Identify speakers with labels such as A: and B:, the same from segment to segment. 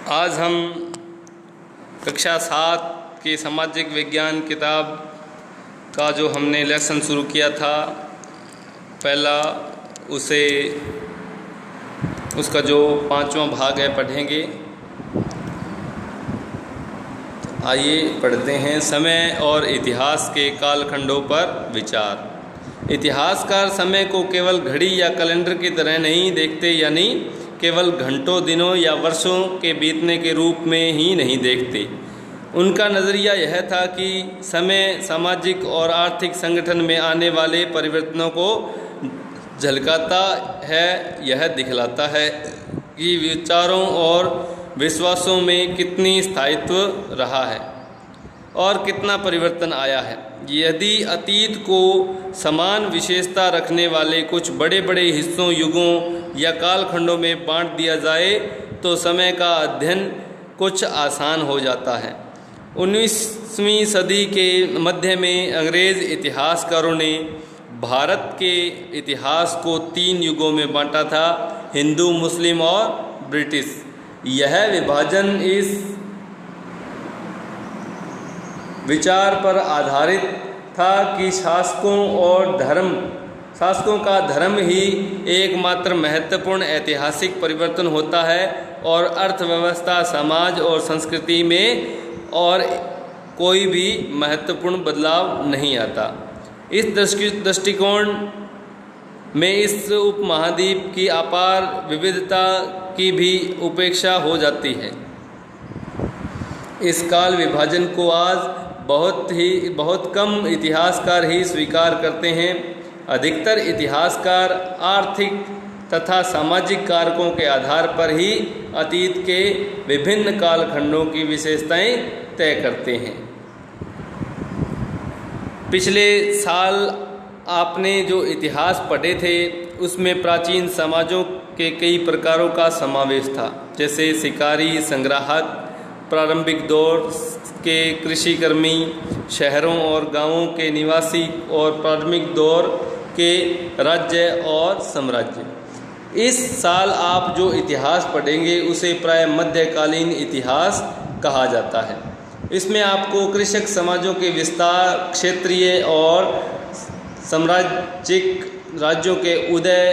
A: आज हम कक्षा 7 की सामाजिक विज्ञान किताब का जो हमने लेसन शुरू किया था पहला, उसका जो 5वां भाग है पढ़ेंगे। आइए पढ़ते हैं। समय और इतिहास के कालखंडों पर विचार। इतिहासकार समय को केवल घड़ी या कैलेंडर की तरह नहीं देखते, यानी केवल घंटों, दिनों या वर्षों के बीतने के रूप में ही नहीं देखते। उनका नज़रिया यह था कि समय सामाजिक और आर्थिक संगठन में आने वाले परिवर्तनों को झलकाता है। यह दिखलाता है कि विचारों और विश्वासों में कितनी स्थायित्व रहा है और कितना परिवर्तन आया है। यदि अतीत को समान विशेषता रखने वाले कुछ बड़े बड़े हिस्सों, युगों या कालखंडों में बांट दिया जाए तो समय का अध्ययन कुछ आसान हो जाता है। 19वीं सदी के मध्य में अंग्रेज़ इतिहासकारों ने भारत के इतिहास को 3 युगों में बांटा था: हिंदू, मुस्लिम और ब्रिटिश। यह विभाजन इस विचार पर आधारित था कि शासकों का धर्म ही एकमात्र महत्वपूर्ण ऐतिहासिक परिवर्तन होता है और अर्थव्यवस्था, समाज और संस्कृति में और कोई भी महत्वपूर्ण बदलाव नहीं आता। इस दृष्टिकोण में इस उपमहाद्वीप की अपार विविधता की भी उपेक्षा हो जाती है। इस काल विभाजन को आज बहुत कम इतिहासकार ही स्वीकार करते हैं। अधिकतर इतिहासकार आर्थिक तथा सामाजिक कारकों के आधार पर ही अतीत के विभिन्न कालखंडों की विशेषताएं तय करते हैं। पिछले साल आपने जो इतिहास पढ़े थे उसमें प्राचीन समाजों के कई प्रकारों का समावेश था, जैसे शिकारी, संग्राहक, प्रारंभिक दौर के कृषिकर्मी, शहरों और गांवों के निवासी और प्रारंभिक दौर के राज्य और साम्राज्य। इस साल आप जो इतिहास पढ़ेंगे उसे प्राय मध्यकालीन इतिहास कहा जाता है। इसमें आपको कृषक समाजों के विस्तार, क्षेत्रीय और साम्राज्यिक राज्यों के उदय,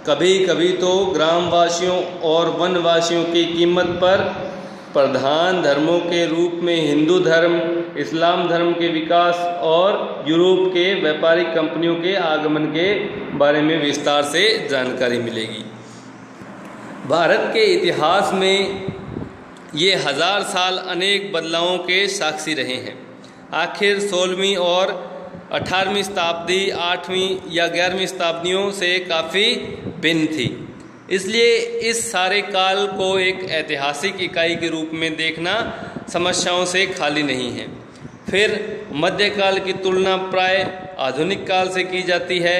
A: कभी कभी तो ग्रामवासियों और वनवासियों की कीमत पर प्रधान धर्मों के रूप में हिंदू धर्म, इस्लाम धर्म के विकास और यूरोप के व्यापारिक कंपनियों के आगमन के बारे में विस्तार से जानकारी मिलेगी। भारत के इतिहास में ये 1000 साल अनेक बदलावों के साक्षी रहे हैं। आखिर 16वीं और 18वीं शताब्दी 8वीं या 11वीं शताब्दियों से काफ़ी भिन्न थी। इसलिए इस सारे काल को एक ऐतिहासिक इकाई के रूप में देखना समस्याओं से खाली नहीं है। फिर मध्यकाल की तुलना प्राय आधुनिक काल से की जाती है।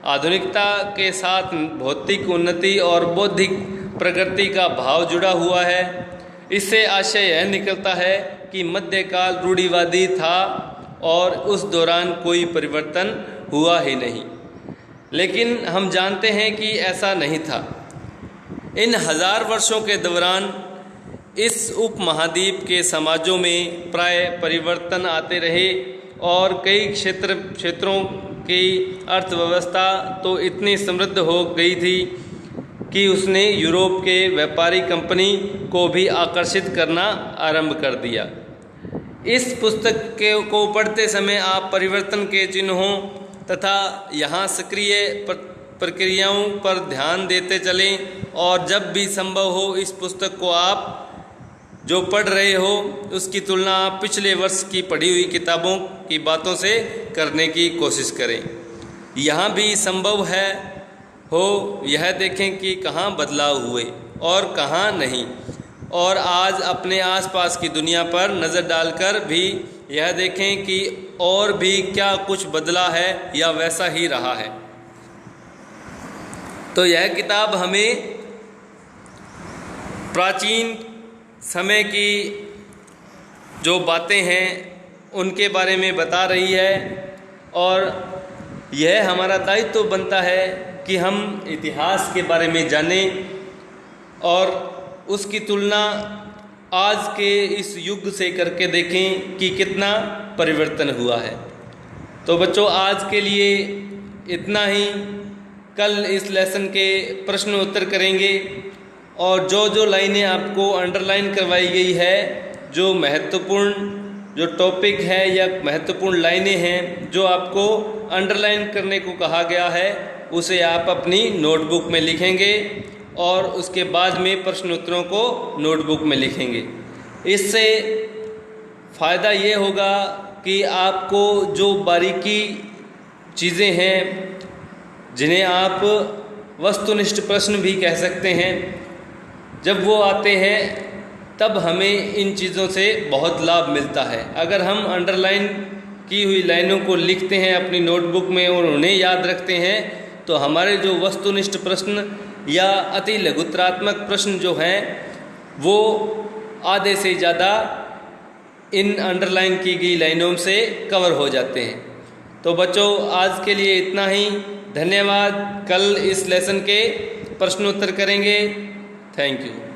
A: आधुनिकता के साथ भौतिक उन्नति और बौद्धिक प्रगति का भाव जुड़ा हुआ है। इससे आशय यह निकलता है कि मध्यकाल रूढ़िवादी था और उस दौरान कोई परिवर्तन हुआ ही नहीं। लेकिन हम जानते हैं कि ऐसा नहीं था। इन 1000 वर्षों के दौरान इस उपमहाद्वीप के समाजों में प्राय परिवर्तन आते रहे और कई क्षेत्रों की अर्थव्यवस्था तो इतनी समृद्ध हो गई थी कि उसने यूरोप के व्यापारी कंपनी को भी आकर्षित करना आरंभ कर दिया। इस पुस्तक को पढ़ते समय आप परिवर्तन के चिन्हों तथा यहाँ सक्रिय प्रक्रियाओं पर ध्यान देते चलें और जब भी संभव हो इस पुस्तक को आप जो पढ़ रहे हो उसकी तुलना आप पिछले वर्ष की पढ़ी हुई किताबों की बातों से करने की कोशिश करें। यहाँ भी संभव हो यह देखें कि कहाँ बदलाव हुए और कहाँ नहीं, और आज अपने आसपास की दुनिया पर नज़र डालकर भी यह देखें कि और भी क्या कुछ बदला है या वैसा ही रहा है। तो यह किताब हमें प्राचीन समय की जो बातें हैं उनके बारे में बता रही है और यह हमारा दायित्व बनता है कि हम इतिहास के बारे में जानें और उसकी तुलना आज के इस युग से करके देखें कि कितना परिवर्तन हुआ है। तो बच्चों, आज के लिए इतना ही। कल इस लेसन के प्रश्न उत्तर करेंगे और जो लाइनें आपको अंडरलाइन करवाई गई है, जो महत्वपूर्ण जो टॉपिक है या महत्वपूर्ण लाइनें हैं जो आपको अंडरलाइन करने को कहा गया है, उसे आप अपनी नोटबुक में लिखेंगे और उसके बाद में प्रश्न उत्तरों को नोटबुक में लिखेंगे। इससे फ़ायदा ये होगा कि आपको जो बारीकी चीज़ें हैं, जिन्हें आप वस्तुनिष्ठ प्रश्न भी कह सकते हैं, जब वो आते हैं तब हमें इन चीज़ों से बहुत लाभ मिलता है। अगर हम अंडरलाइन की हुई लाइनों को लिखते हैं अपनी नोटबुक में और उन्हें याद रखते हैं, तो हमारे जो वस्तुनिष्ठ प्रश्न या अति लघुत्रात्मक प्रश्न जो हैं, वो आधे से ज़्यादा इन अंडरलाइन की गई लाइनों से कवर हो जाते हैं। तो बच्चों, आज के लिए इतना ही। धन्यवाद। कल इस लेसन के प्रश्नोत्तर करेंगे। Thank you.